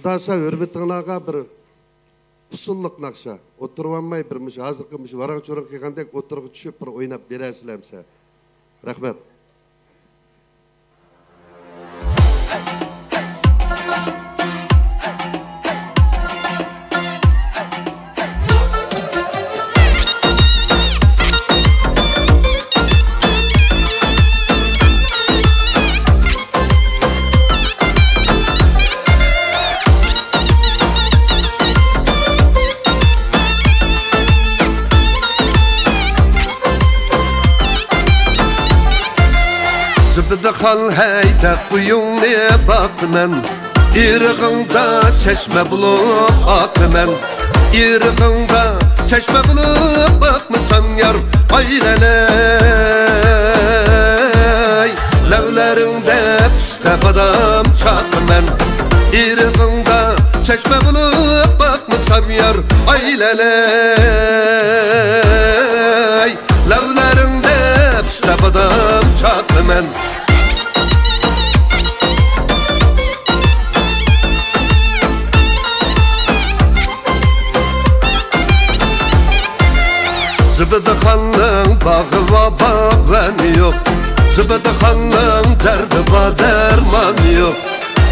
Daşa hürmetіңlaға bir usulluk nakşa. Oturvanmay birmiş, hazırkımış, varan çoran kıyğandek oturgu düşüp bir oynap beresilemse. Rahmet. Zıbıdıqal heyde kuyunluya bakmen İrğında çeşme bulup akmen İrğında çeşme bulup bakmısan yar Ayleley Levlerinde piste badam çakmen İrğında çeşme bulup bakmısan yar Ayleley Levlerinde piste badam çakmen Zıbıdıqalın bağı va bağlan yok Zıbıdıqalın derdi va derman yok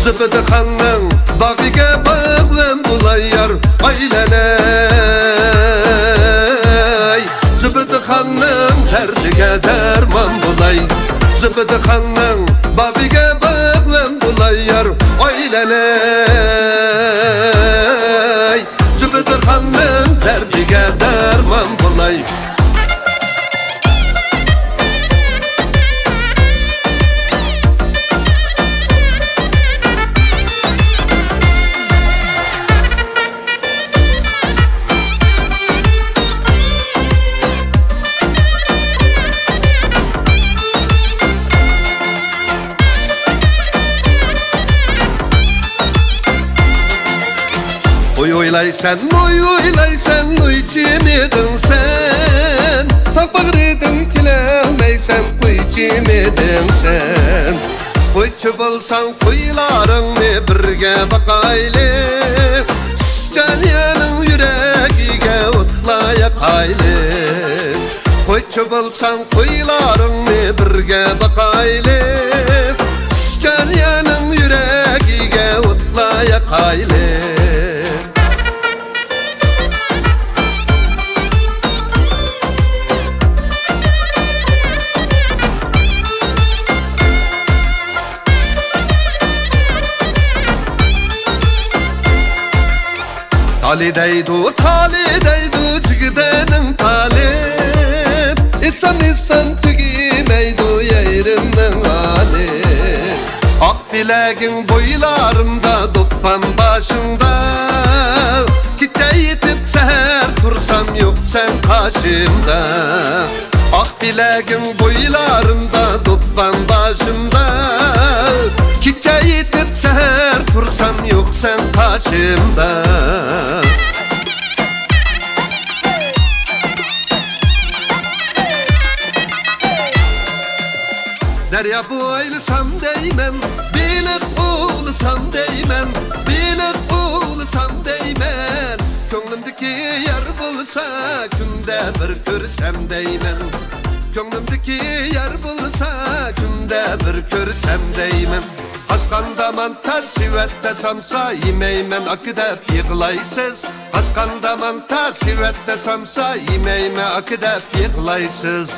Zıbıdıqalın bağıga bağlan bulay yar Ayleley Zıbıdıqalın derdige derman bulay Zıbıdıqalın bağıga bağlan bulay yar Ayleley Zıbıdıqalın derdige derman bulay Oylaysan, oy cimedin sen Tak bağrıdın kilelmeysen, oy cimedin sen Oyçu bulsan, oylarını birge bakaylı Sıçanyanın yüreğine otlayak aylı Oyçu bulsan, oylarını birge bakaylı Sıçanyanın yüreğine otlayak aylı Talideydu cigdenin talip İnsan tigimeydu yerimden alip Ak bilegin boylarımda doppan başımda Gece yitip seher tursam yok sen karşımda Ak bilegin boylarımda doppan başımda Gece yitip seher tursam yok sen karşımda Derya boylusam deymen, bilik oğlusam deymen Bilik oğlusam deymen Könglimdeki yer bulsa günde bir görsem deymen Könglimdeki yer bulsa günde bir görsem deymen Askanda mantar sivette samsa yemeymen akıdep yıkılaysız Askanda mantar sivette samsa yemeyme akıdep yıkılaysız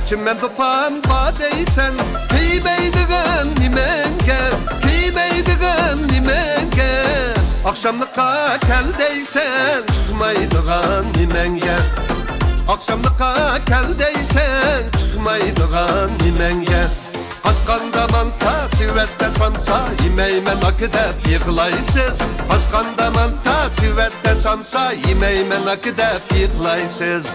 Çimen topan badeysen Kiymeydiğin nimenge Kiymeydiğin nimenge Akşamlıkka keldeysen Çıkmaydiğin nimenge Akşamlıkka keldeysen Çıkmaydiğin nimenge Askanda manta sivette samsa Yemeymen akıdep yıkılaysız Askanda manta sivette samsa Yemeymen akıdep yıkılaysız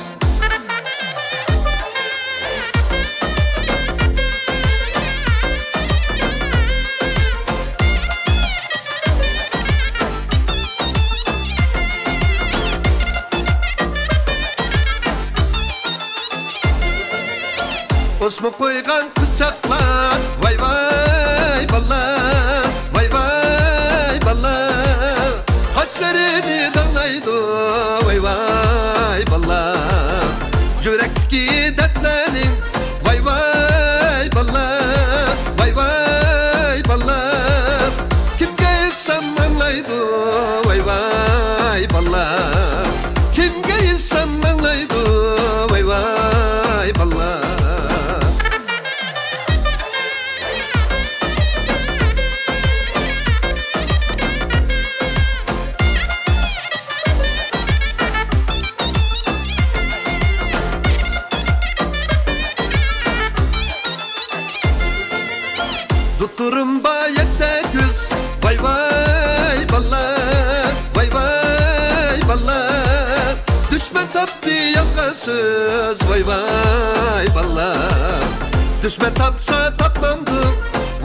ismi koygan kızcaklar vay vay ballar vay vay ballar hasrerini danaydı vay vay ballar yürekteki dertlerin vay vay ballar vay vay ballar kimge insan anlaydı vay vay ballar kimge insan anlaydı vay vay ballar Tuturum bayette güz vay vay ballar vay vay ballar düşman taptı yakasız vay vay ballar düşman tapsa tapmandı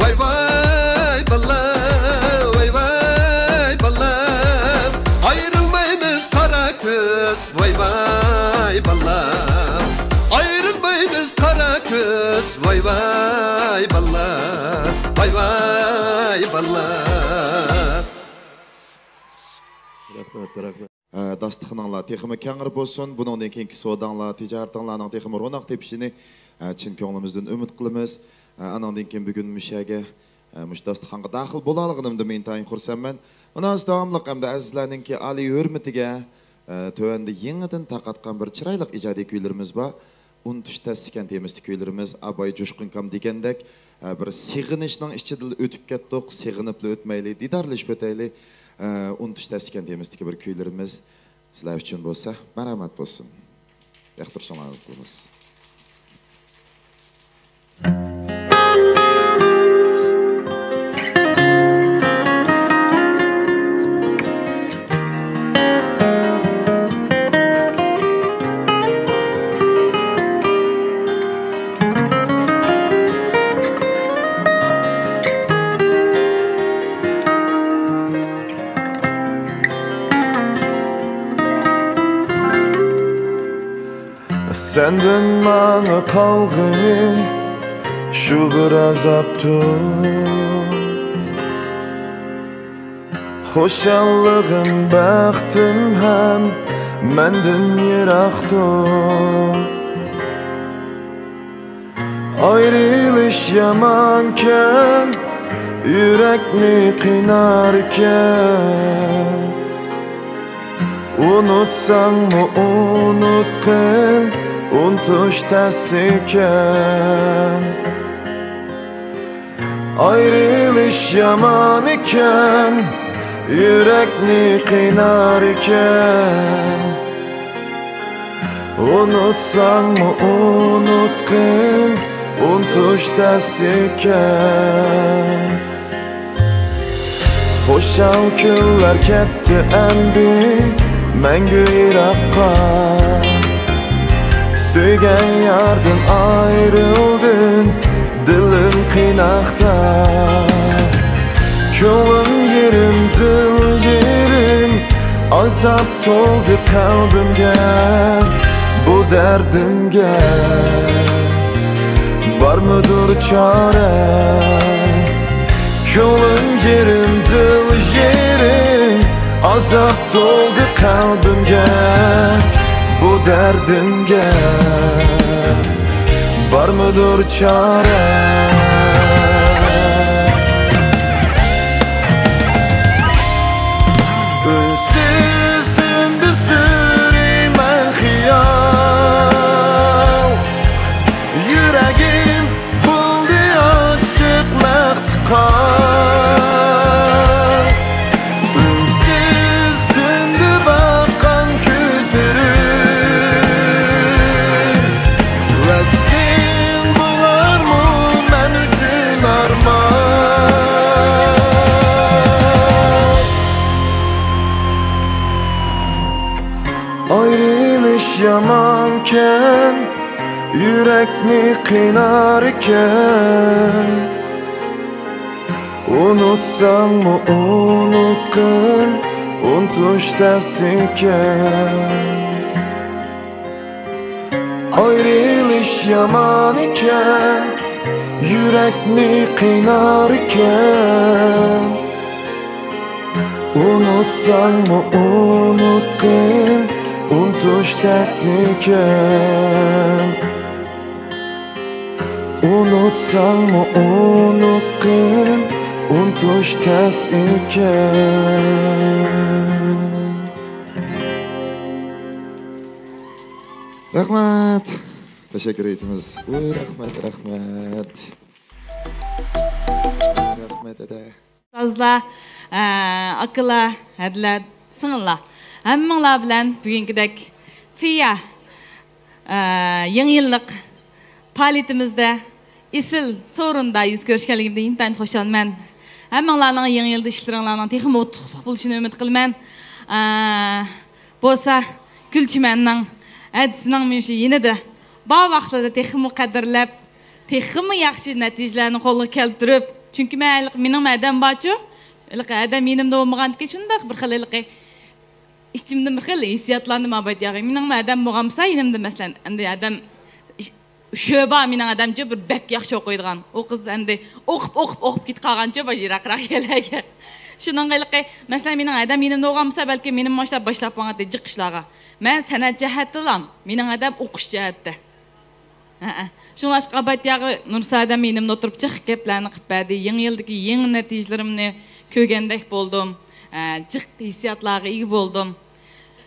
vay vay ballar vay vay ballar ayrılmayınız kara kız vay vay ballar ayrılmayınız kara kız vay vay ballar vay vay ballar Rahmet. Dastixanlar texmi kengir bo'lsin. Buningdan keyingi savdolar, tijoratlarning texmi ro'noq tepishini chin ko'nglimizdan umid qilamiz. Anandan keyin bugun mushaga mush dastixonga daxil bo'laligimda men tayin xursandman. Unas davomli hamda azizlarningki oliy hurmatiga tövəndə yenidən taqatqan bir çırayliq ijadiy kuylarimiz bor. Unutish tasdigan temizli kuylarimiz Abay Jo'shqin kam degandek bir sig'inishning ichidan o'tib ketdik, sig'inib o'tmayli, didorlashib o'tayli. Unutish tasdigan temizli bir kuylarimiz sizlar uchun bo'lsa, marhamat bo'lsin. Yoqtirishinglarni qilamiz. Senden bana kalgını şu bir azaptır Hoşallığım, bəxtim hem menden yiraktır Ayrılış yamanken yürekni qinarken Unutsan mı unutkun Untuş təsiken Ayrılış yaman iken Yürekni qıynar iken Unutsan mı unutkun Untuş təsiken Hoşal küller ketdi endi Məngü Irakqa Söygen yardan ayrıldın Dilim qinaqda Kölüm yerim, dil yerim Azap toldu kalbimge Bu derdimge Var mıdır çare Kölüm yerim, dil yerim Azap doldu kalbimge Bu derdimge Var mıdır çare Ünsüz dündü sürüme hiyal Yüreğim buldu açık mehtikal Ünsüz dündü bakan küzlerim Vestin bular mı men üçün arman Ayrılış yamanken Yürekni qinarken Unutsan mı unutkun Untuş təsiken Ayrılış Seviliş yaman iken, yürekni kıynar iken, unutsan mı unutqin, unutuş ters iken. Unutsan mı unutqin, unutuş ters iken. Rahmat. Teşekkür etimiz. Rahmat. Rahmat ede. Sazla, akıla, hədlər, sınırla. Həmminla bilən bugünküdək FİA yeni yıllık faaliyetimizde isil sorunda yüz görüşkenligimde intayin hoşal mən. Həmminlarının yeni yılda işlərinlərinin texim otuqluq buluşunu ümid qılmən. Bolsa Gülçimen'nin ədisinin mümkün yine de bağ vaxtlarda teximi qədirləb, teximi yaxşı nəticələrini qolluq kəldirib. Çünkü benim adam baçı, adam yenimde olmayan ki şunda bir xil içimde bir xil hissiyatlandım abat yağı. Benim adam boğamsa yenimde mesela adam şöba benim adamcı bir bek yaxşı okuyduğun. O kız endi okup git qalğanca baş yirak yerlərə. Şundan qılıqı mesela benim adam yenimde olmasa belki benim başlap bana deyəcək işlərə. Mən sənət cəhətdəyəm. Benim adam oxuş cəhətdə. Şunlaş qabat yağı Nursada menimdə oturup çıx geplərini qıtbədi. Yeni yıldaki yeni nəticələrimni kögəndək boldum. Çıx hissiyatları iyi boldum.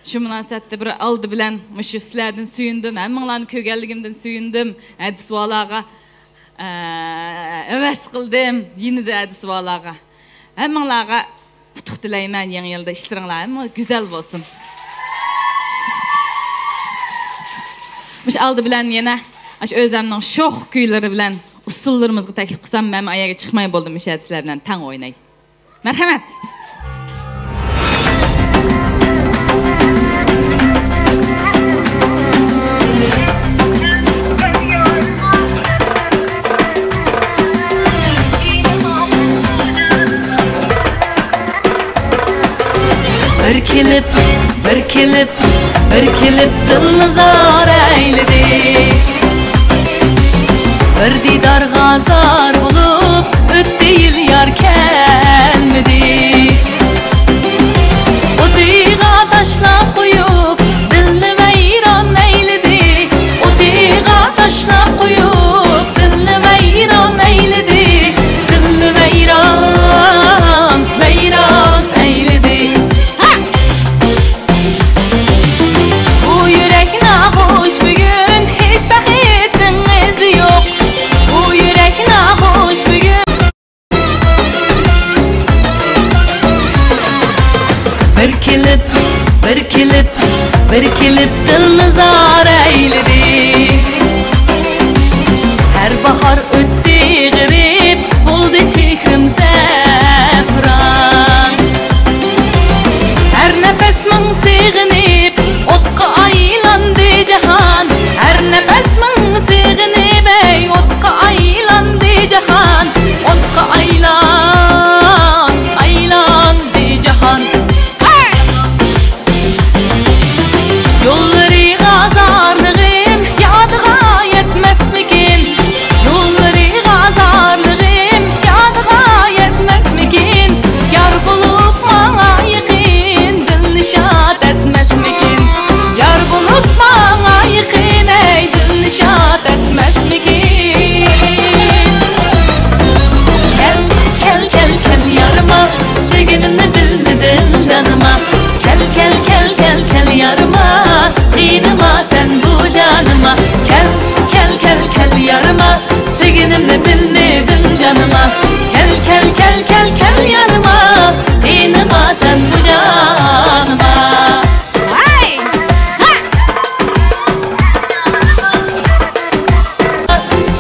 Şu münasibətdə bir aldı bilən müşü sizlərdən suyundum. Həmminlərini kögəlligimdən suyundum. Ədi sualağa əvəz qıldım. Yeni də ədi sualağa. Həmminlərini tutuq diləyimən yeni yılda işlərinlər güzel olsun. Müş aldı bilən yenə Aş özümün şox kuyları bilen usullarımızı təklif qısam mən ayağa çıxmay boldum müşahidçilərlə tan oynay. Mərhəmət. Bir kilip dilni zar eyledi. Bir didarga zar bulup ötdi yıl yar kelmedi. O diga taşlap koyup dilni veyran eyledi. O diga taşlap koyup dilni veyran eyledi. Dilni veyran eyledi. Bu yürek nahoş bugün hiç bəxetin izi yok. Bir kilip dilni zar eyledi. Her bahar ötdi g'irib bo'ldi chehrim zafron. Her nefes min sig'inib o'tqa aylandi jahon. Her nefes min sig'inib o'tqa aylandi jahon. O'tqa aylandi jahon. Seginimni bilmedin canıma. Kel yanıma. İnima sen bu canıma.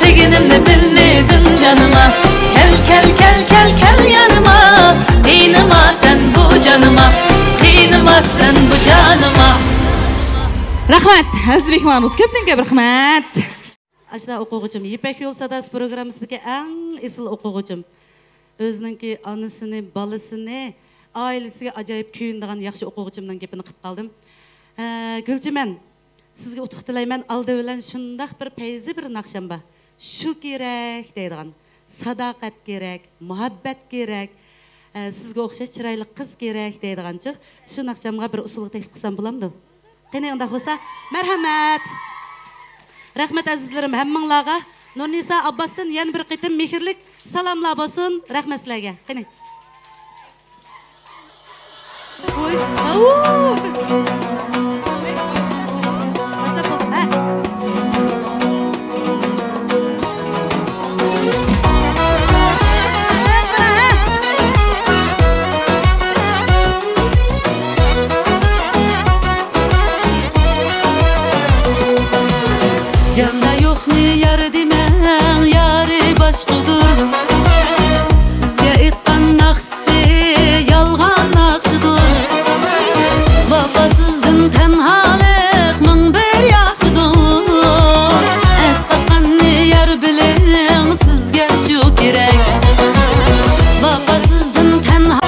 Seginimni bilmedin canıma. Kel yanıma. İnima sen bu canıma. İnima sen bu canıma. Rahmat. Azizbek Manuz köpten köp rahmat. Aşda okuğucum, Yipek Yol Sadası programısındaki en esil okuğucum. Özününki anısını, balısını, ailesiga acayip köyündəğən yaxşı okuğucumdan gepini qıp qaldım. Gülçimen, Sizge utuq tilayman. Aldı bilen şundaq bir peyzi bir nakşamba. Şu gerek deydigan. Sadaqat gerek, muhabbet gerek. Sizge oxşaş çıraylı kız gerek deydigançıq. Şu nakşamga bir usulga teklif qilsam bulamdı. Qani undaq bolsa, marhamat. Rahmat azizlerim hammanglarga. Nurnisa Abbas'tan yan bir qitim mehirlik salamlar bolsun. Rahmat sizlarga. Qani. Oy, Yanda yok ne yar demen, yarı başqadır. Sizge etqan naqsi, yalğan naqşıdır. Vafasızdan tenhalik, min bir yaxşıdır. Esqatqan ne yar bilen, sizge şu gerek. Vafasızdan tenhalik.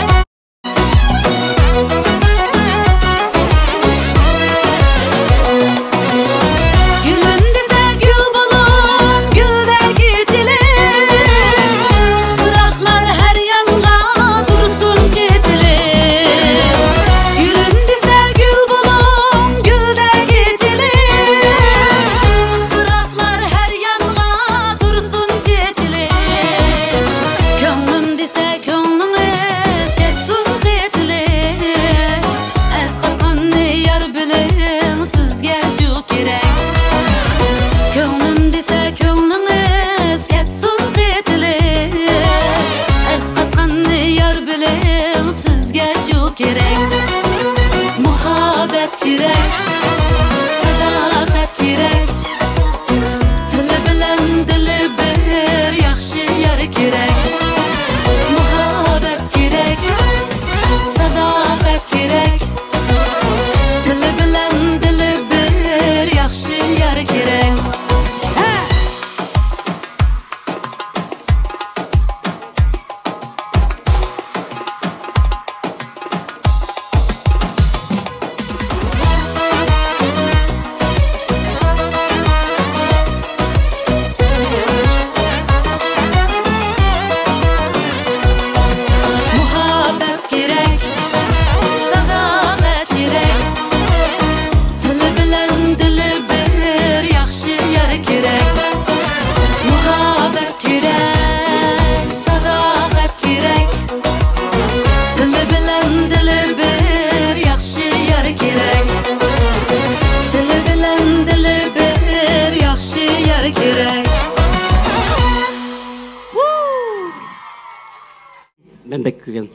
Ben bek kıgın.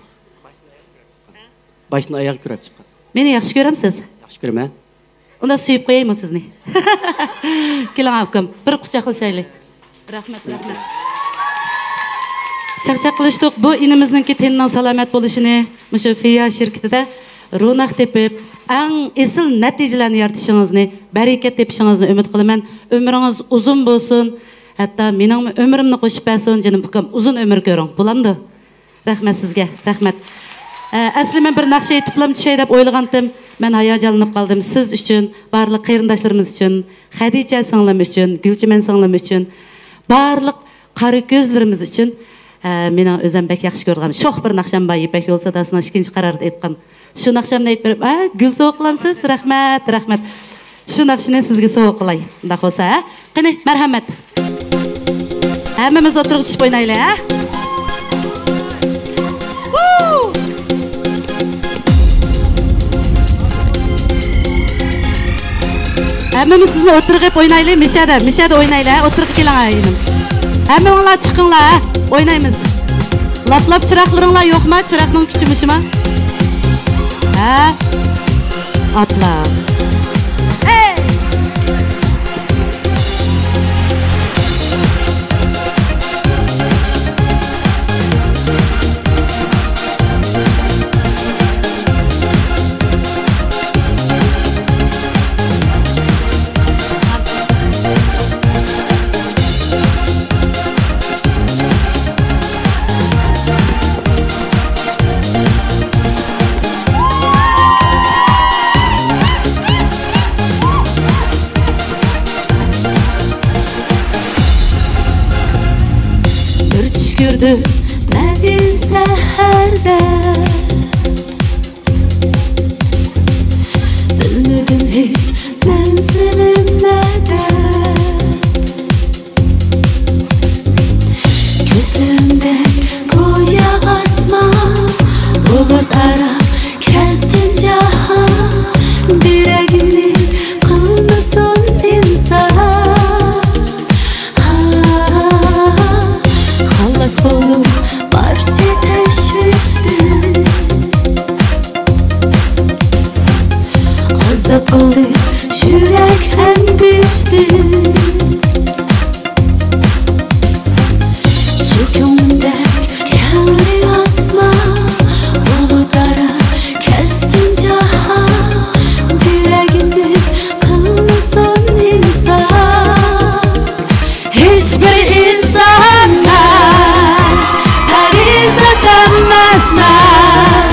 Başını ayağı kürep çıkan. Meni yaxshi ko'ramsiz? Yaxshi ko'raman. Unda suyib qo'yaymi sizni? Keling akam, bir quchoqlashaylik. Rahmat, rahmat. Chaqchaq qilishdik. Bu inimizningki tenning salomat bo'lishini, mushu Fiya shirkatida ro'naq tepib, eng esil natijalarni yaratishingizni, barakat tepishingizni umid qilaman. Umringiz uzun bo'lsin. Hatta mening umrimni qo'shib bersin, jinim ukam uzun umr ko'ring. Bo'lamdi? Rahmat sizga, rahmat. Asli men bir naqsha aytiblam tushay deb o'ylagandim. Men hayajonlanib qoldim. Siz uchun, barliq qarindoshlarimiz uchun, Xadicha singlim uchun, Gulchiman singlim uchun, barliq qari ko'zlarimiz uchun mening o'zim bek yaxshi ko'rgan sho'x bir naqsham bor Ipak yo'l sadasining ikkinchi qarorida aytgan. Shu naqshamni aytib berib, gul sovg'a qilamsiz? Rahmat, rahmat. Shu naqshni sizga sovg'a qilay. Unda bo'lsa, qani marhamat. Hammamiz o'tirib o'ynaylik, ha? Hammamiz sizni o'tirib o'ynaylik, mishada o'ynaylik, o'tirib keling. Hammanglar chiqinglar, o'ynaymiz. Laplab chiroqlaringlar yo'qmi? Chiroqning kuchimishmi? Ha? Atla. tush ko'rdim nadil saharda bilmadim hech manzilim nada ko'zlarimda go'yo osmon bulut arab kezdim jahon diragimni qilmasin inson xalos bo'ldim barcha tashvishdan azob qildi yurak ham düştü shu ko'nglimdek kamli osmon bulutlara kestim jahon diragimni qilmasin inson hech bir insonman parizod emasman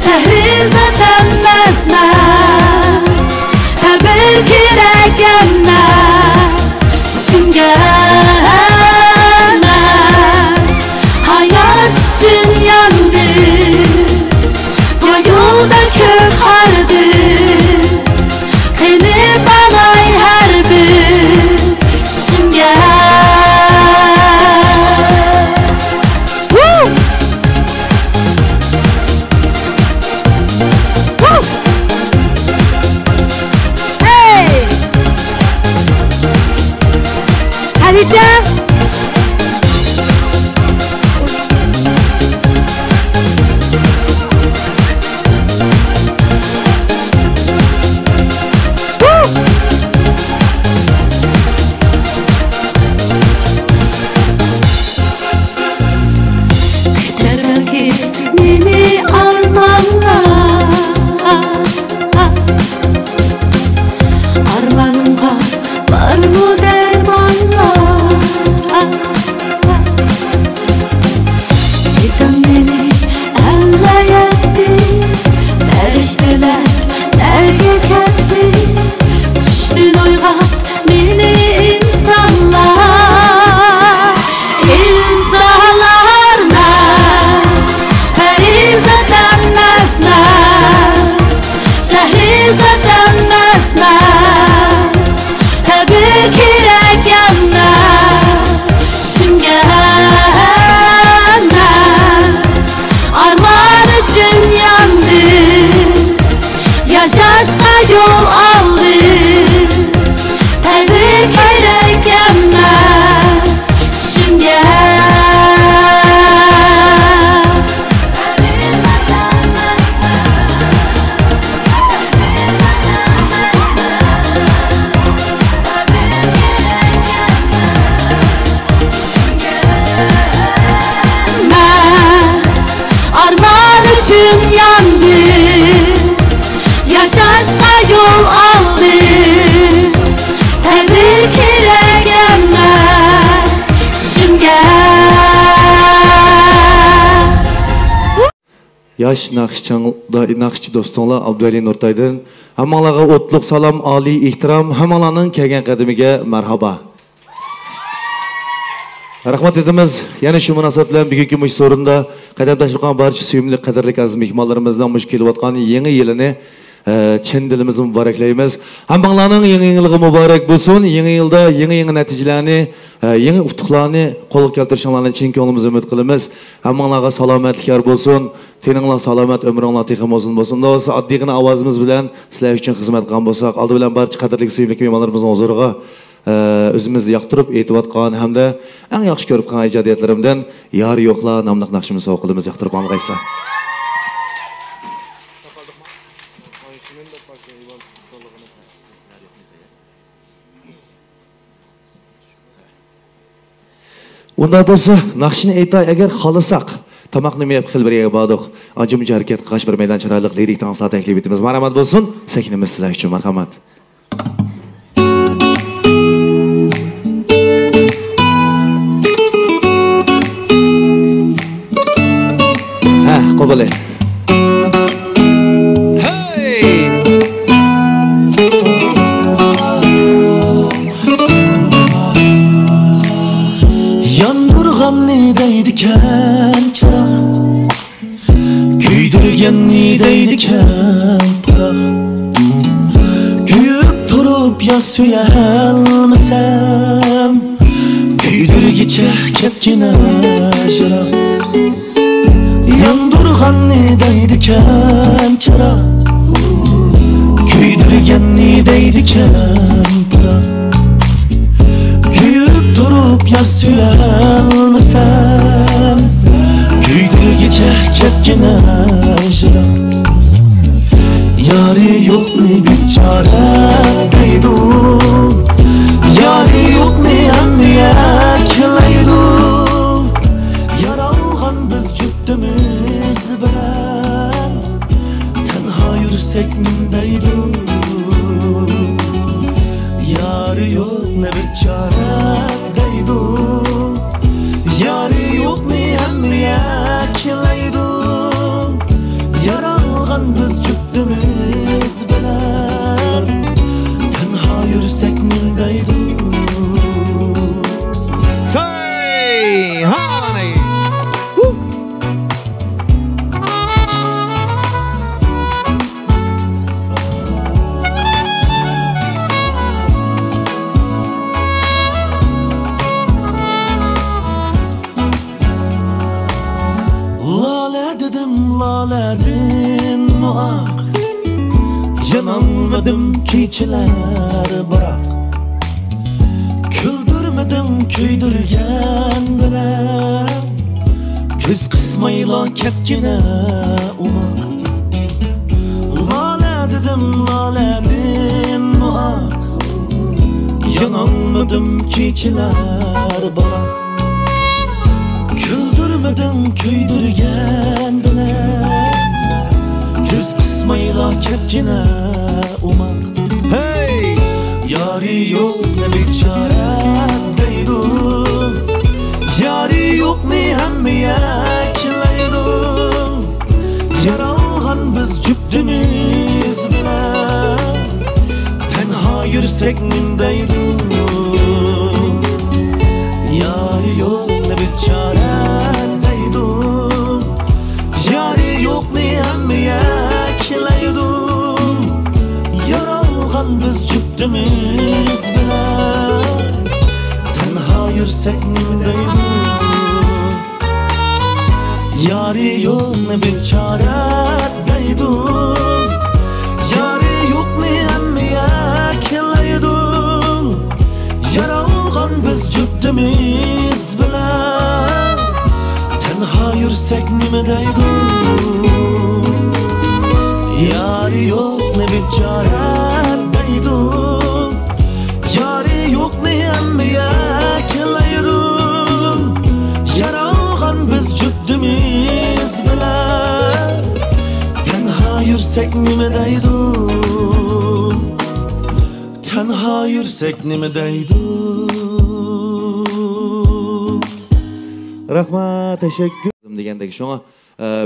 shahrizod emasman tabir kerak emas shunga hayot uchun yondim bu yo'lda ko'p hardim qilib olay har bir shunga Hadicha Yaş nakşçı dostunlar Abdüveli Nurtay'dan hammalarga o'tliq salom, oliy ehtirom, hammalarning kelgan qadimiga marhaba. Rahmat etamiz. Yana shu munosabat bilan bugungi mush so'rinda qadam tashlagan barcha suyimli qadrli aziz mehmonlarimizdan mush kelayotgan yangi yilini chin dilimizdan muboraklaymiz. Hammalarning yangi yili muborak bo'lsin. Yangi yilda yangi natijalarni, yangi utuqlarni qo'lga keltirishinglarni chin ko'nglimizdan umid qilamiz. Hammalarga salomatlik yor bo'lsin. Teninglar salomat, umringlar texim uzun bo'lsin. Do'sa oddiygina ovozimiz bilan sizlar uchun xizmat qilgan bo'lsak, oldi bilan barcha qadrli suyimli mehmonlarimizning huzuriga o'zimizni yoqtirib aytayotgan hamda eng yaxshi ko'rib qolgan ijodiyatlarimdan Yor yo'qlar nomli naqshimizni o'qilimiz yoqtirib olgaysizlar. Unda bo'lsa, naqshni aytay agar xohlasak, tamoqni yeb xil bir yerga bordik. Ancha-muncha harakat qilish bir maydon chiroyli lirik danslar taklif etamiz. Marhamat bo'lsin. Sakinimiz sizlar uchun marhamat. Qobale. Yandırgan nideydiken çırak, küydürgen nideydiken pırak. Küyüp durup yaz suyelmesem, küydürgiçe ketgine jırak. Yandırgan nideydiken çırak, küydürgen nideydiken pırak. Küyüp durup yaz suyelmesem, küydürgiçe ketgine jırak. Yari yok ne biçare deydu, yari yok ne emmiyekleydu. Yaralgan biz cüptümüz bilen, tenha yürüsek nindeydu. Yari yok ne biçare deydu, yari yok ne emmiyekleydu. Yaralgan biz cüptümüz bilen, tenha yürüsek nindeydu. Say honey. Lale dedim lale din muak, yanılmadım keçiler bırak. Küldürmedim küydürgen bilen, göz kısmayla kepkine umak. Lale dedim lale din muak, yanılmadım keçiler bırak. Küldürmedin küydürgen bilen, göz kısmayla kepkine umak. Hey! Yari yok ne biçare deydu, yari yok ne emmiyekleydu. Yaralgan biz cüptümüz bilen, tenha yürüsek nindeydu. Yari yok ne biçare deydu, yari yok ne emmiyekleydu. Yaralgan biz cüptümüz bilen, tenha yürüsek nindeydu. Yari yok ne biçare deydu, yari yok ne emmiyekleydu. Yaralgan biz cüptümüz bilen, tenha yürüsek nimedeydu. Yari yok ne biçare deydu, yari yok ne emmiyekleydu. Yaralgan biz cüptümüz bilen, tenha yürüsek nimedeydu. Tenha yürüsek nimedeydu. Rahmat, teşekkür degandek. Şoňa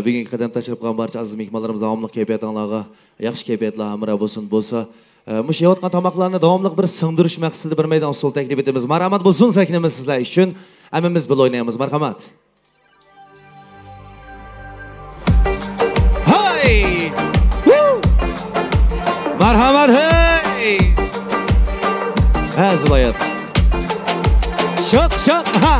bugungi qadam tashlab qo'ygan barcha aziz mehmonlarimiz davomli kayfiyatinglarga, yaxshi kayfiyatlar hamra bo'lsin bo'lsa, mush yeyotgan tomoqlarni davomli bir singdirish maqsadida bir maydon usul taklif etamiz. Marhamat bo'lsin sahnamiz sizlar uchun. Hammamiz birga o'ynaymiz. Marhamat. Hay! Marhamat, hey! Ha, ziloyat. Şok, ha!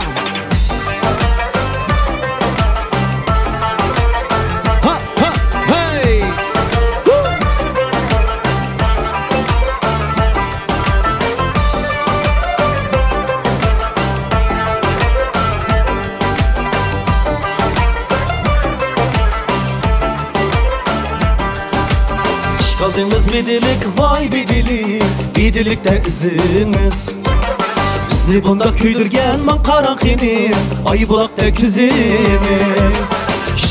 Kaldığımız bidilik vay bidilik, bidilikte izimiz. Bizni bunda küydürgen man karanqini, ay bulakta küzimiz.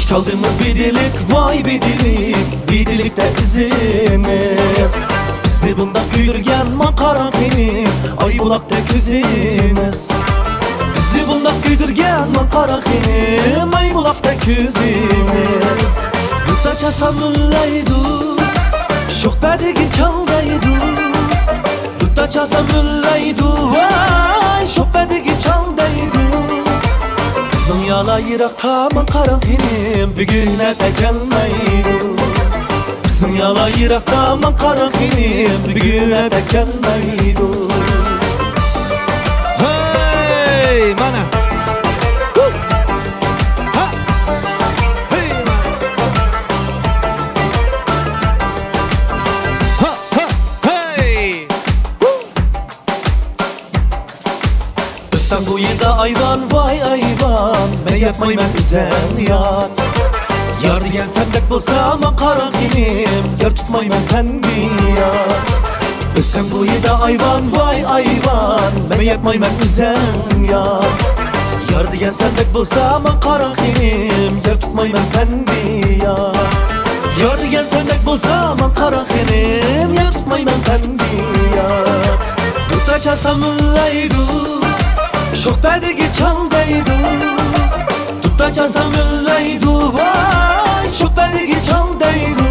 Kaldığımız bidilik vay bidilik, bidilikte izimiz. Bizni bunda küydürgen man karanqini, ay bulakta küzimiz. Bizni bunda küydürgen man karanqini, ay bulakta küzimiz. Yurtta çasamıllaydu, şok bedegi çaldaydı. Yurtta çasamıllaydu, şok bedegi çaldaydı. Kızın yala yirakta man karan hinim bugüne de gelmeydi. Kızın yala yirakta man karan hinim bugüne de gelmeydi. Hey mana. Ha. Hey mana. Ha ha hey. Sen bu yılda ayvan vay ayvan ben yapmayım ben güzel yar. Yar diyen sendek bolsa ama karan hinim yar tutmayım ben kendi yar. Sen bu yılda ayvan vay ayvan ben yapmayım ben güzel yar. Yar diyen sendek bolsa ama karan hinim yar tutmayım ben kendi yar. Yar diyen sendek bolsa ama karan hinim yar tutmayım ben kendi yar. Tutacasam laydu çok bedegi çaldaydı. Tutacasam laydu vay çok bedegi çaldaydı.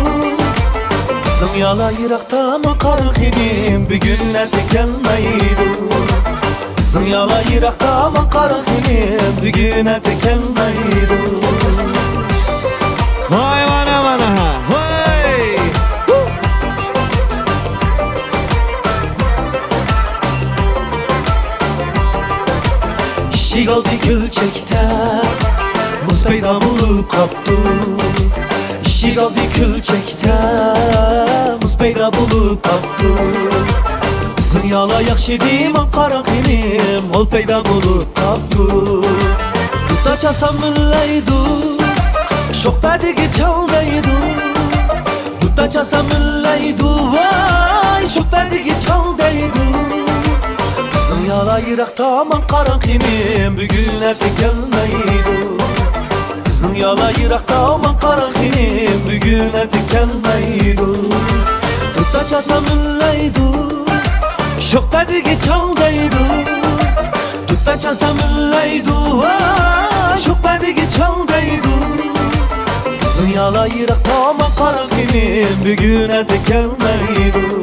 Kızım yala yirakta ama karan hinim bir günlerde gelmeydi. Kızım yala yirakta ama karan hinim bir günlerde gelmeydi. Vay mana mana. Hey. İşi kaldı külçekte muz peyda bulup kaptı. İşi kaldı külçekte muz peyda bulup kaptı. Kızın yala yakşidim an karan hinim ol peyda bulup kaptı. Tutacasam laydu çok bedegi çaldaydı. Tutacasam laydu vay çok bedegi çaldaydı. Kızım yala yirakta aman karan hinim bugünlerde gelmeydi. Kızım yala yirakta aman karan hinim bugünlerde gelmeydi. Tutacasam laydu çok bedegi çaldaydı. Tutacasam laydu vay çok bedegi çaldaydı. Kızım yala yirakta aman karan hinim bugünlerde gelmeydi.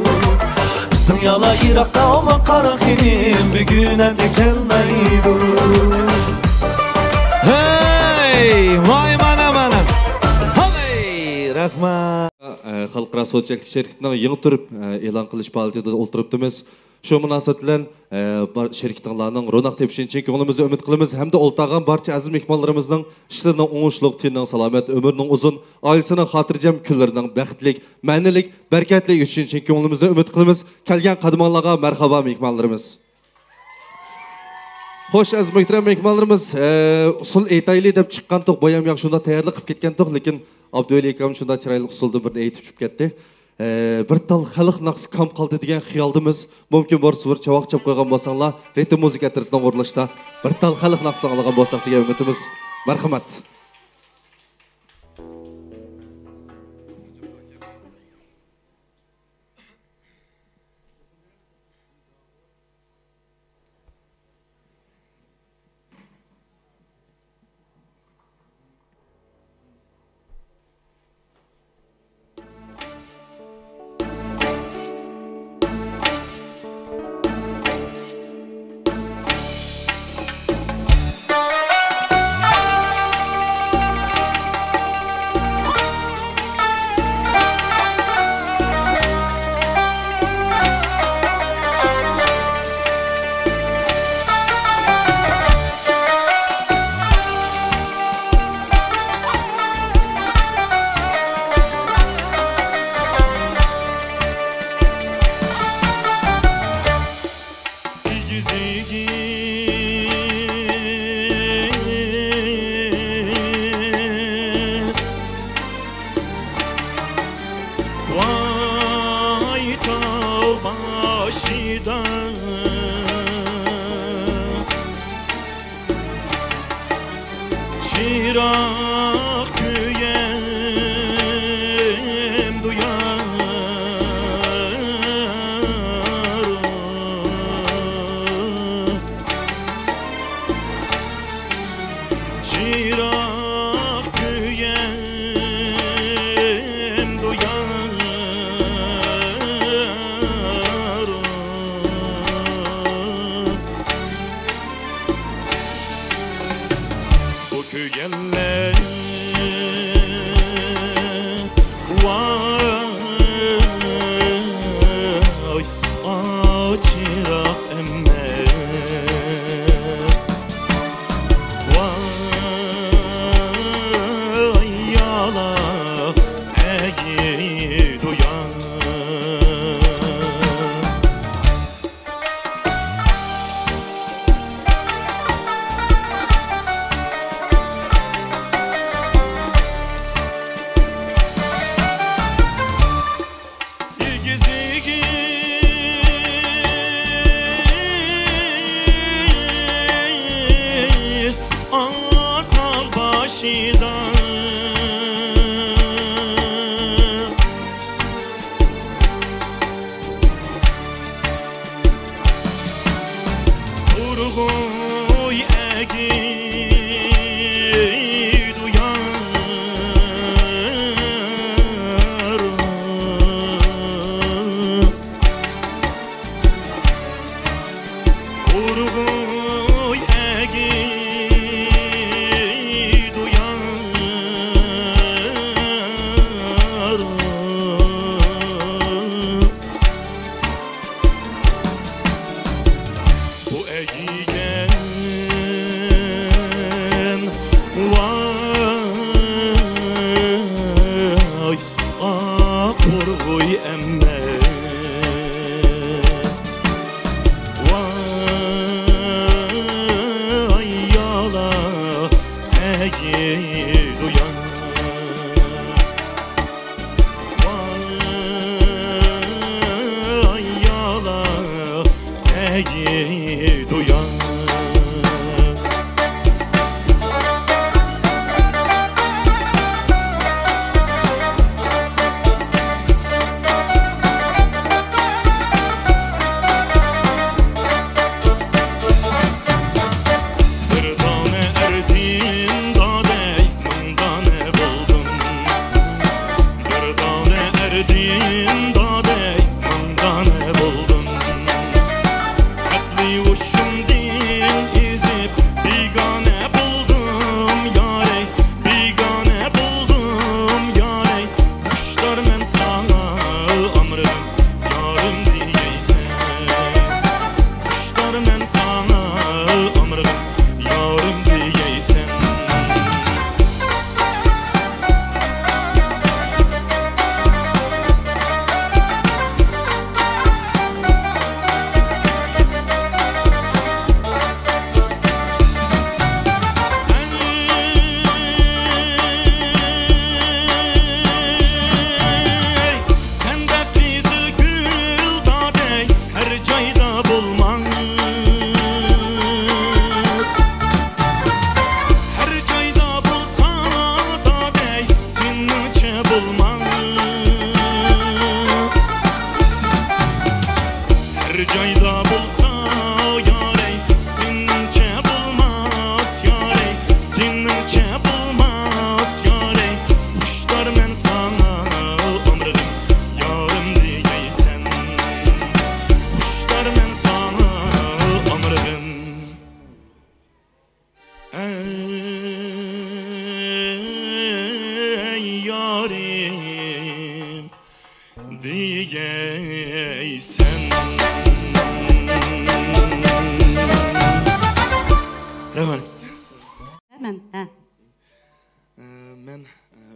Kızım yala yirakta aman karan hinim bir güne de gelmeydi. Hey vay mana mana. Hey rahmat. Xalqaro sotsiallik şirketining yangi turib e'lon qilish faoliyatida o'ltiribdimiz. Shu munosabat bilan şirketinglarning ro'naq tepishini ko'nglimizda umid qilamiz hamda o'ltag'an barcha aziz mehmonlarimizning ishlarining o'ngishliq, tenining salomat, umrining uzun, oilasining xotirjam kunlarining baxtlik, ma'nilik, barakatli o'tishi ko'nglimizda umid qilamiz. Kelgan qadmonlarga marhaba mehmonlarimiz. Xo'sh, aziz muhtaram mehmonlarimiz, usul aytayli deb chiqqan to'q boyam yo'q shunda tayyorlik qilib ketgan to'q, lekin Abduvali akam shunda chiroyli usulda bir aytib chiqib ketdi. Bir tal xalq naqsi kam qoldi degan xiyolimiz mumkin bo'lsa bir chavoq chap qo'ygan bo'lsanglar, ritm muzika tartibidan o'rlashda bir tal xalq naqsi olgan bo'lsak degan umidimiz. Marhamat. Gügeller vay açırak emez vay yala egi duyan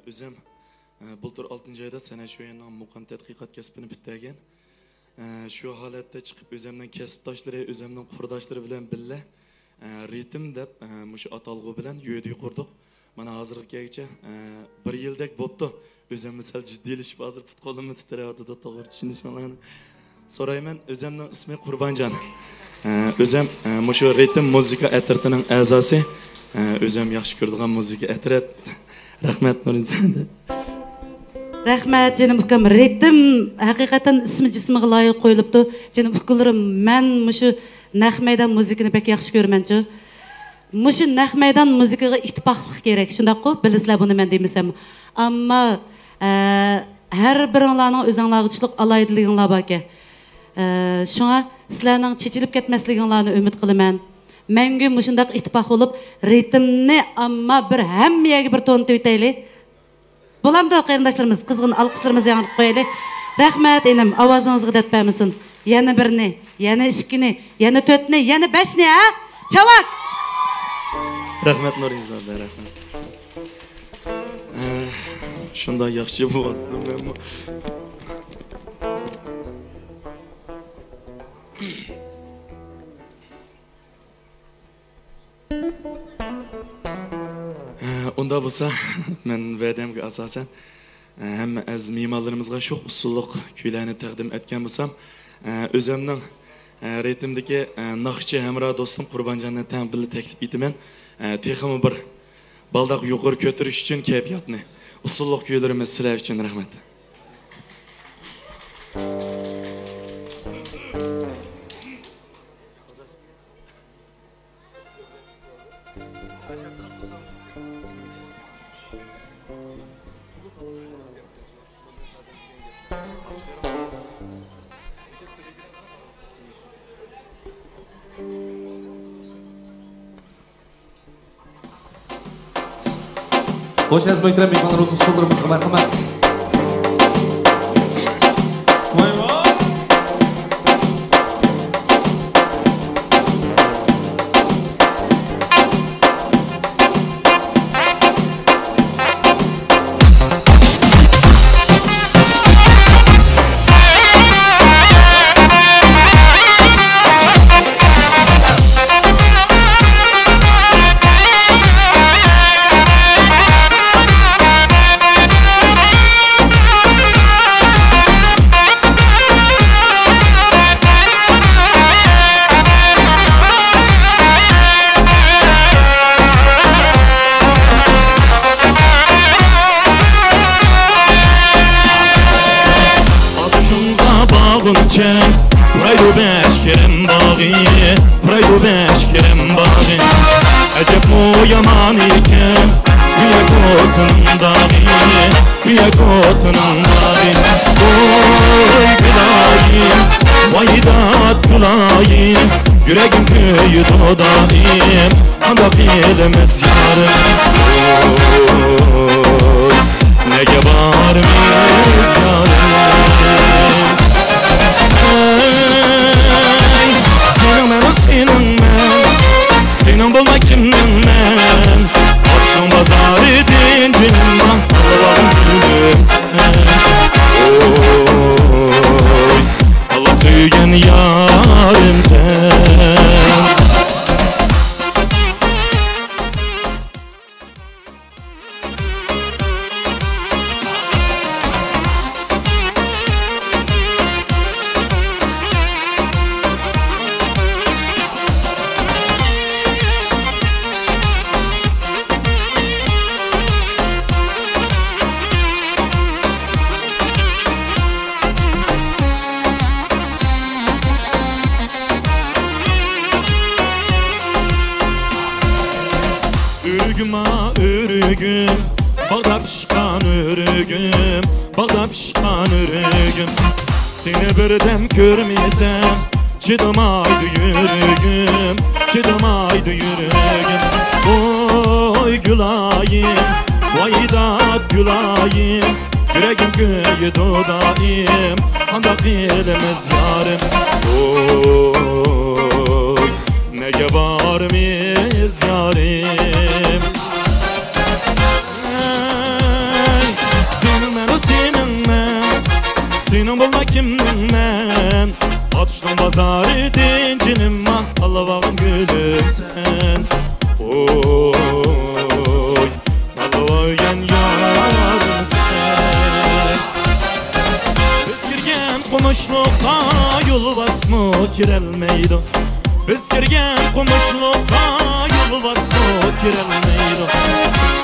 Özüm bultur 6. ayda sene şu yandan muqam tədqiqat kəsbini bitdirgan. Şu holatda chiqib özümdən kəsbdaşları, özümdən qurdaşları bilan billa ritm deb mushu atalg'u bilan yo'ydi qurdik. Mana hozirgacha 1 yildek bo'pti. Özüm misal jiddiylashib hozir put qo'limni titrayapti, to'g'ri tushunishinglarni so'rayman. Özümning ismi Qurbonjon. Özüm mushu ritm muzika atratining a'zosi. Özüm yaxshi ko'radigan muzika atrat. Rahmat Nurinzade. Rahmat canım ukam. Ritm haqiqatan ismi jismiga loyiq qo'yilibdi. Canım ukalarim, men mushu naq maydon muzikani pek yaxshi ko'raman-chu. Mushu naq maydon muzikaga ittifoqlik kerak. Shundaq-ku, bilasizlar buni men demasam. Ammo har biringlarning o'zinglarga tushliq alaydiliginglar bor ekan. Shunga sizlarning chechilib ketmasliginglarni umid qilaman. Мәңгі мұшындақ ittifaq болып, ritmni amma bir həmmiyəgi bir tontu bitəyli. Bulamda qarindaşlarımız, qızğın alqışlarımızı yanıp qoyaylı. Rəhmət enim, avazınızı dətpəmisin. Yana birini, yana ikkini, yana to'rtni, yana beshni, ha? Çavak! Rəhmət Nurinizada, rəhmət. Şunda yaxşı bo'ldi men. Unda bo'lsa, men va'damga asosan hamma aziz mehmonlarimizga shu usulliq kuylarni taqdim etgan bo'lsam, o'zimning ritmdagi naqshchi hamra do'stim Qurbonjonni tanbilni taklif etaman. Texmi bir baldaq yuqori ko'tarish uchun kayfiyatni, usulliq kuylarimiz sizlar uchun rahmat. Hoş geldiniz Baytram Bey'in olsun sorularımızı merhamet. Praydu beş kerem bağı, praydu beş kerem bağı. Acep mu yaman iken, güya kotunun dağı, güya kotunun dağı. Oy gülayim, vaydat gülayim, yüreğim köyü dodayım, anda filimiz yarım. Oy, nege varımız yarım. Senin bulma kimden ben Akşam pazar edin benim Allah'ım gülüm sen Oy Allah söygen yarım sen Ürgüm, bağda pişkan ürgüm, bağda pişkan ürgüm. Seni bir dem görmesem, çıdamaydı yürgüm, çıdamaydı yürgüm. Oy gülayim, vaydat gülayim, yüreğim köyü dodayım, anda filimiz yarım. Oy nege varımız yarım. Senin bulma kimden ben Atıştan pazar edin cinim Allah'ım gülüm sen Oy Allah'ım yarım sen Biz girgen komuşluğa yol basma kirelmeydi Biz girgen komuşluğa yol basma kirelmeydi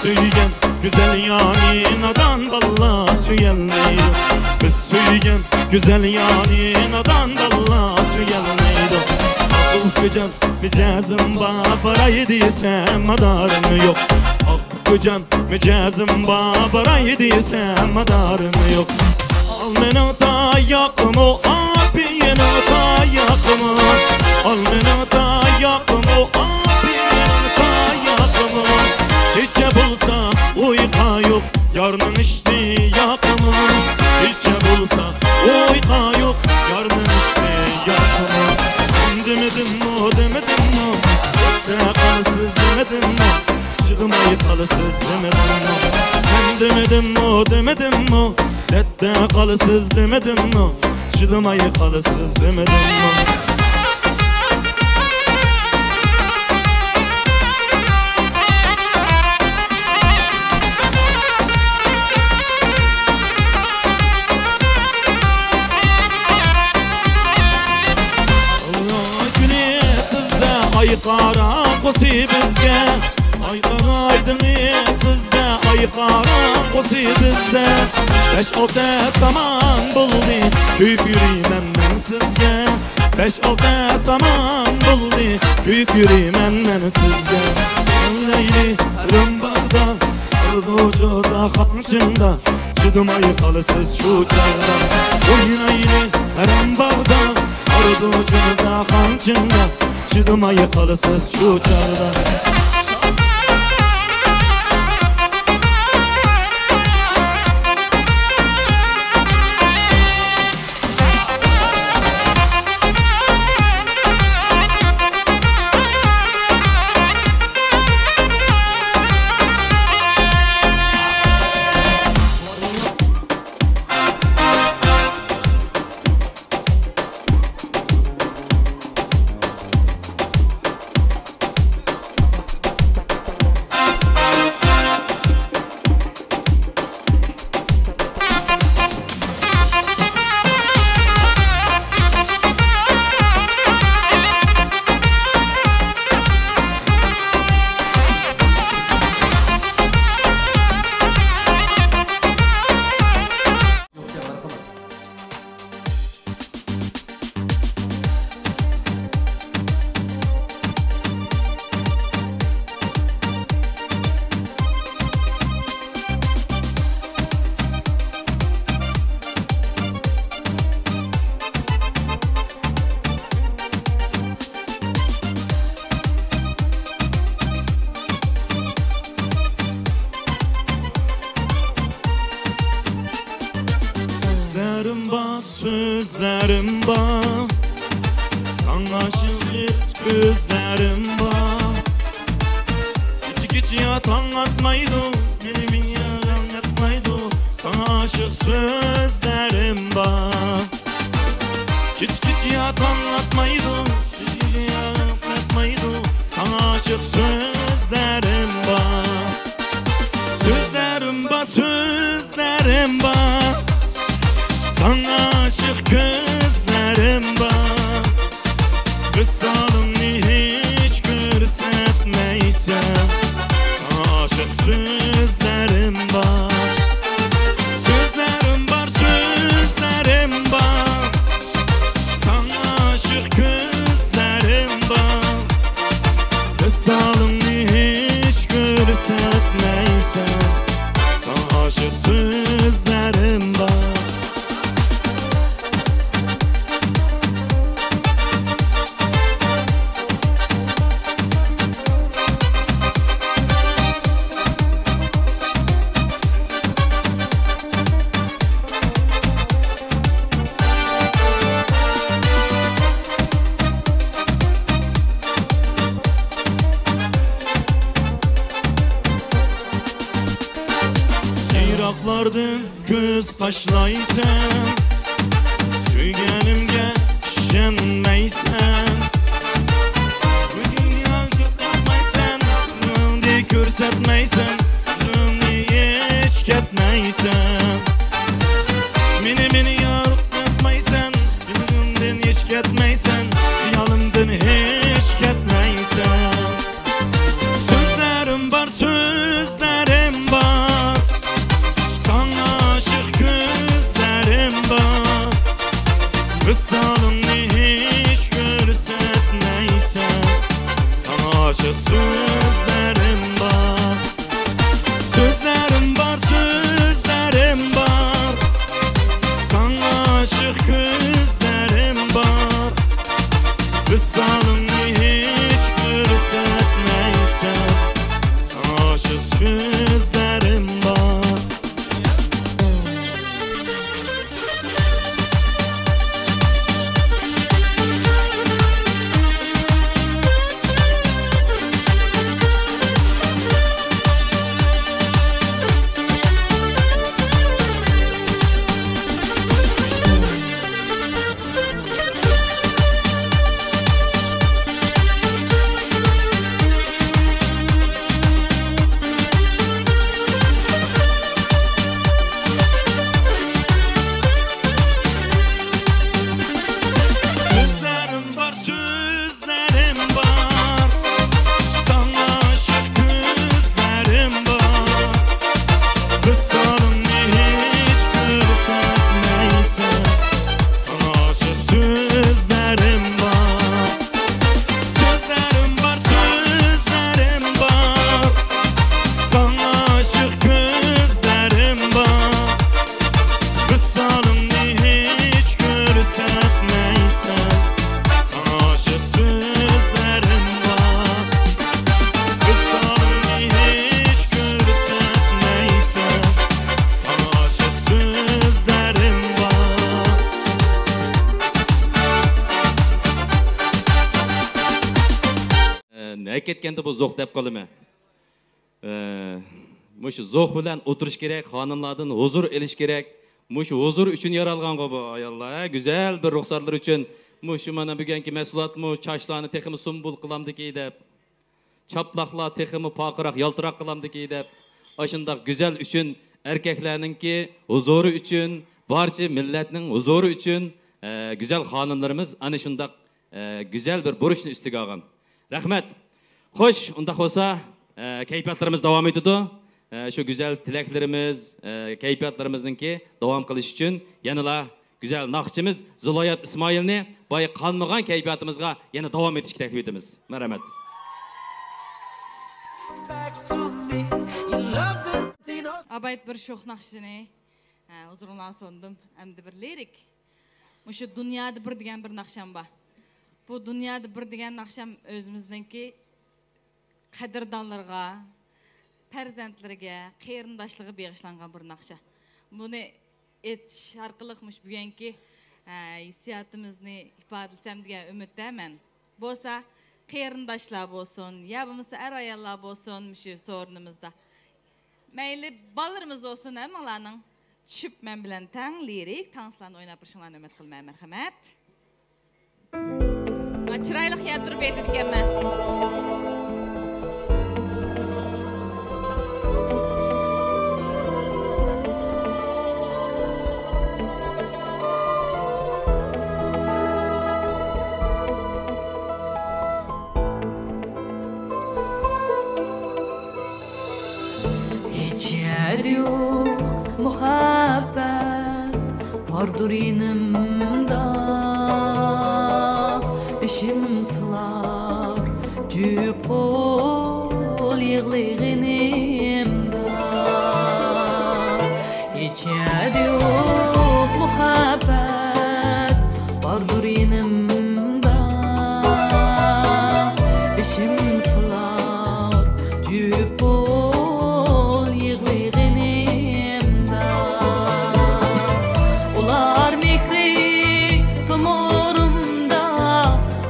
Söygen güzel yaninadan valla söyelmeydi Biz söygen güzel yaninadan valla söyelmeydi Akıl kocan mecazım babarayı desem madarım yok Akıl kocan mecazım babarayı desem madarım yok Al meni tayakımı, apiyeni tayakımı Al meni tayakımı yakımı Abiranta yakımı Gece bulsa uyka yok Yarının işte yakımı Gece bulsa uyka yok Yarının işte yakımı Demedim mi demedim mi Dette kalısız demedim mi Çıkmayı kalısız demedim mi Sen demedim mi demedim mi Dette kalısız demedim mi Çıkmayı kalısız demedim mi Ay qara qo'si bizga Ay qaraydini sizda Ay qara qo'si bizda 5-6 saman bo'ldi Kuyib yuriyman men sizga 5-6 saman bo'ldi Kuyib yuriyman men sizga Layli rumbarda Ardu jo'za xatchinda Chidamay qolasiz shu chog'da O'ynayli rumbarda Ardu jo'za xatchinda Çıdımaya kalısız şu çağda Sözlerim var Sana şiir gözlerim var Küçük yatan atmaydı Benim yalan yatmaydı Sana aşık sözlerim var Küçük yatan atmaydı Küçük yalan yatmaydı Sana aşık sözlerim var Sözlerim var, sözlerim var Sana aşık gözlerim var Kısalımni hiç görsetmeysen Sana aşık sözlerim var Sözlerim var, sözlerim var Sana aşık gözlerim var Kısalımni hiç görsetmeysen Sana aşık sözlerim var Yiraklardan göz taşlaysan Söygenimge işenmeysen Bu dünya götürmeysen Nömde görsetmeysen Nömde hiç ketmeysen Meni yarıp etmeysen Nömden hiç ketmeysen Yalımdan hiç ketmeysen Sözlerim var, sözlerim var Sana aşık gözlerim var Kısalımni hiç görsetmeysen Sana aşık sözlerim var Sözlerim var, sözlerim var Sana aşık gözlerim var Kısalımni hiç aşık sözlerim var. Ketgende bu zoq deb qolma. Mush zoq bilan o'tirish kerak, xonimlardan huzur elish kerak. Mush huzur uchun yaralgan bu ayollar, güzel bir ruxsatlar uchun. Mush mana bugungi mas'uliyat mu chashlarni texmi sumbul qilamdiki deb. Chaplaqlar texmi poqiroq yaltiroq qilamdiki deb. Ashundaq güzel uchun erkaklarningki huzuri uchun, barcha millatning huzuri uchun güzel xonimlarimiz ana shundaq güzel bir burishni ustiga olgan. Rahmat. Xo'sh, unda bo'lsa, kayfiyatlarimiz davom etadi. Shu güzel tilaklarimiz, kayfiyatlarimizningki davom qilish uchun yanala güzel naqshimiz Zuloyat Ismoilni boy qolmagan kayfiyatimizga yana davom etishga taklif etamiz. Marhamat. Abayt bir sho'x naqshini huzurundan sondim. Endi bir lirik. Mushu dunyoda bir degan bir naqsham bor. Bu dunyoda bir degan naqsham o'zimizningki qadrdonlarga, farzandlarga, qarindoshlarga bag'ishlangan bir naqsha. Buni etish orqaliqmish bugungi hissiyotimizni ifodalasam degan umiddaman. Bo'lsa, qarindoshlar bo'lsin, ya bo'lmasa ayollar bo'lsin, shu so'rinimizda. Mayli bolalarimiz bo'lsin, hammalarning tushib men bilan tang lirik, tangslarni o'ynab turishinglarni umid qilmayman. Marhamat. Chiroyli xiyol turib aytadiganman. Muhabbet vardır yanımda, beşim sılar cüp kol yığılığınımda. İçeride yok muhabbet vardır yanımda, beşim sılar cüp kol yığılığınımda. Ular mihri tomurumda,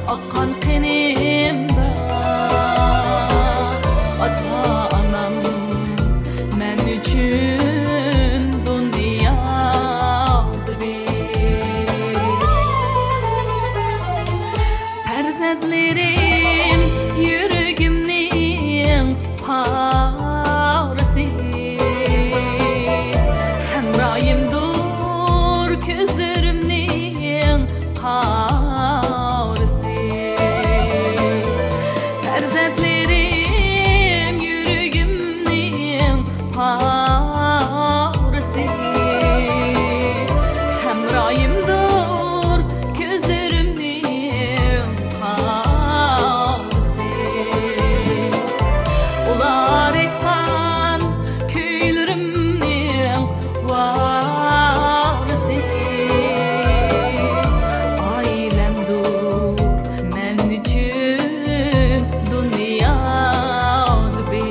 akan kanımda. Ata anam men üçün dünyadır bir. Perzentlerim yüreğimnin parası. Hemrayimdur gözlerimnin karısı. Perzentlerim yüreğimnin parısı. Hemrayimdur gözlerimnin karısı. Ular etkan köylerimnin varısı. Ailemdur men üçün dünyadı bir.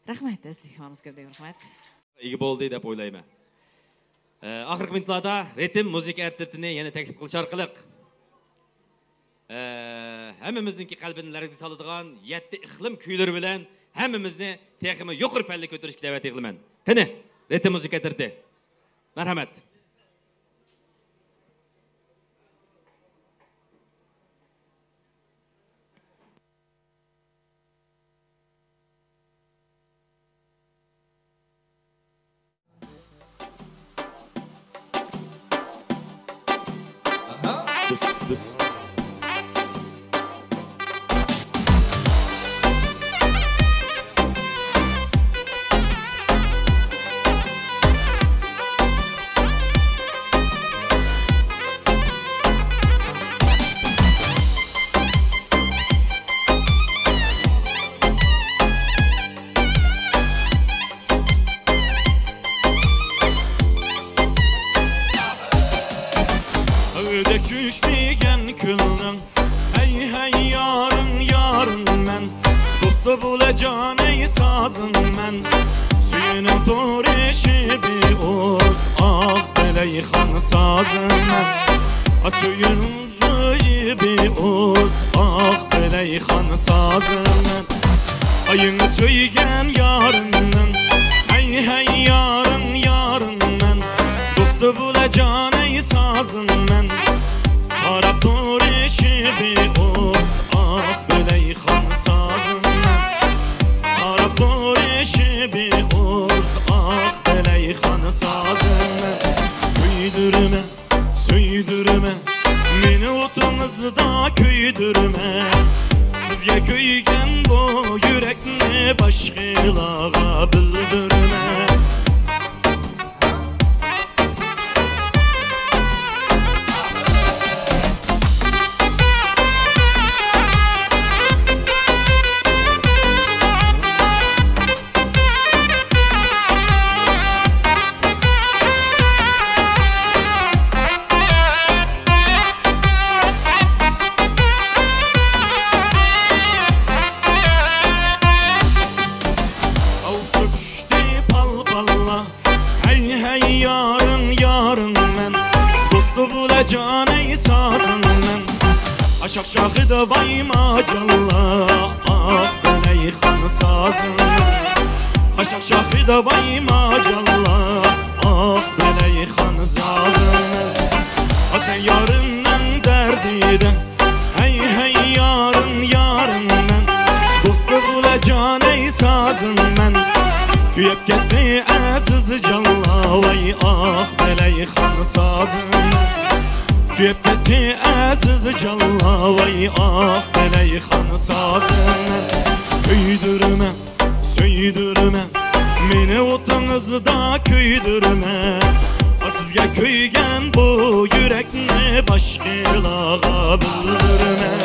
Rahmet, istihdamımız köpek rahmet. İyi oldu dep oylayman. Ahırkı minutlarda ritim müzik ertirtini yine teklif kılış arkalık. Hemmimizdeki kalbini largı salıdığan 7 iklim küyleri bilen hemmimizni tekimi yukarı pelli götürüşki davet eğilimen. Kene, ritim müzik ertirti. Merhamet. This. Bulacağın ey sazın men Suyunun torişi bir oz Ah beleyhan sazın men Suyunun zuyu bir oz Ah beleyhan sazın men Ayını söygen yarının Hey hey yarın yarın men Dostu bulacağın ey sazın men Harap torişi bir oz Ah beleyhan sazın bir oz ah beleyhan sazını Küydürme, süydürme Meni otunuzda küydürme Sizge köygen bu yürekni başkılağa bildirme Bulacağın ey sazın men Aşak şahıda vay macallah Ah beleyhan sazın Aşak şahıda vay macallah Ah beleyhan sazın Sen yarının derdide Hey hey yarın yarın men Dostu bulacağın ey sazın men Küyep gitti aziz callah Vay ah beleyhan sazın Küyep gitti aziz callah Vay ah beleyhan sazın Küydürme, süydürme Meni otunuzda küydürme Sizge köygen bu yürekni başkılağa bildirme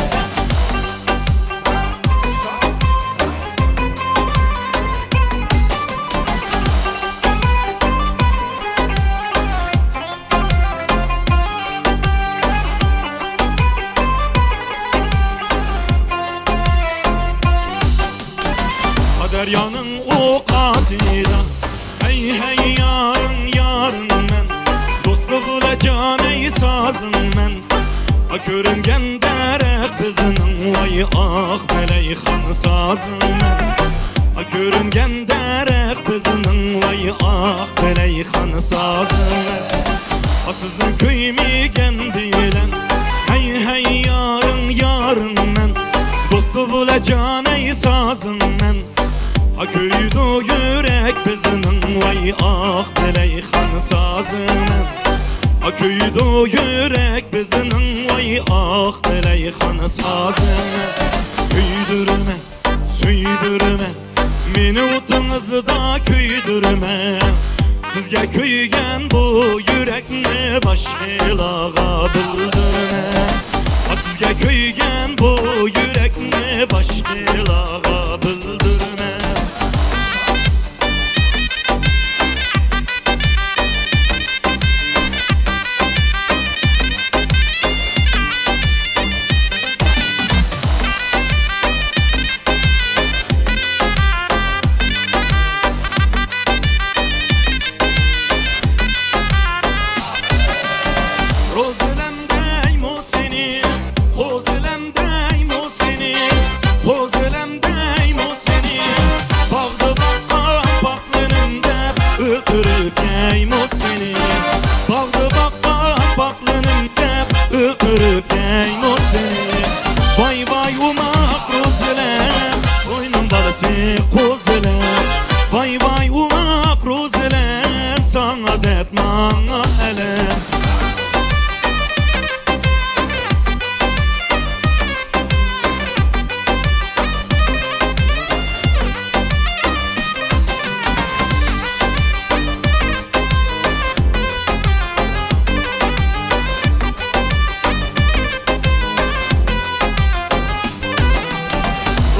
Deryanın o katida Hey hey yarın yarın men Dostu bulacağın ey sazın men Körüngen derek bizinin Vay ah beleyhan sazın men Körüngen derek bizinin Vay ah beleyhan sazın men Sizin köyümü gendilen Hey hey yarın yarın men Dostu bulacağın ey sazın men Köydu yürek bizinin Vay ah beleyhan sazının Köydu yürek bizinin Vay ah beleyhan sazının Küydürme, süydürme Meni otunuzda küydürme Sizge köygen bu yürekni başkılağa bildirme Sizge köygen bu yürekni başkılağa bildirme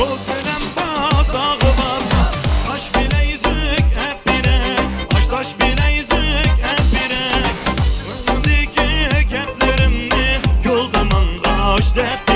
Rol senem basağı basa Taş bile yüzük hep birek Taş bile yüzük hep birek Önündeki keplerimni Yolda mangaş dep